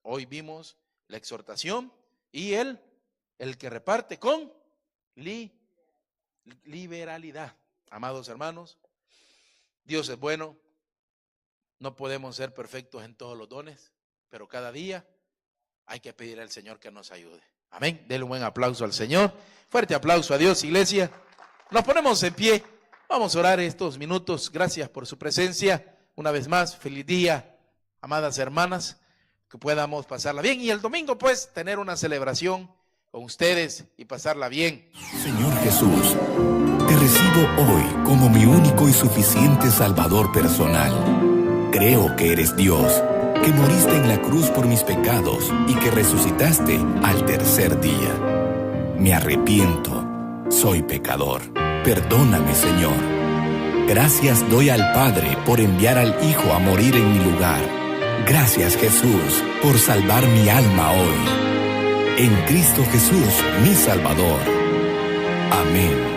Hoy vimos la exhortación y el que reparte con liberalidad. Amados hermanos, Dios es bueno. No podemos ser perfectos en todos los dones, pero cada día hay que pedir al Señor que nos ayude. Amén. Denle un buen aplauso al Señor. Fuerte aplauso a Dios, iglesia. Nos ponemos en pie. Vamos a orar estos minutos. Gracias por su presencia. Una vez más, feliz día, amadas hermanas. Que podamos pasarla bien. Y el domingo, pues, tener una celebración con ustedes y pasarla bien.
Señor Jesús, te recibo hoy como mi único y suficiente Salvador personal. Creo que eres Dios, que moriste en la cruz por mis pecados y que resucitaste al tercer día. Me arrepiento, soy pecador. Perdóname, Señor. Gracias doy al Padre por enviar al Hijo a morir en mi lugar. Gracias, Jesús, por salvar mi alma hoy. En Cristo Jesús, mi Salvador. Amén.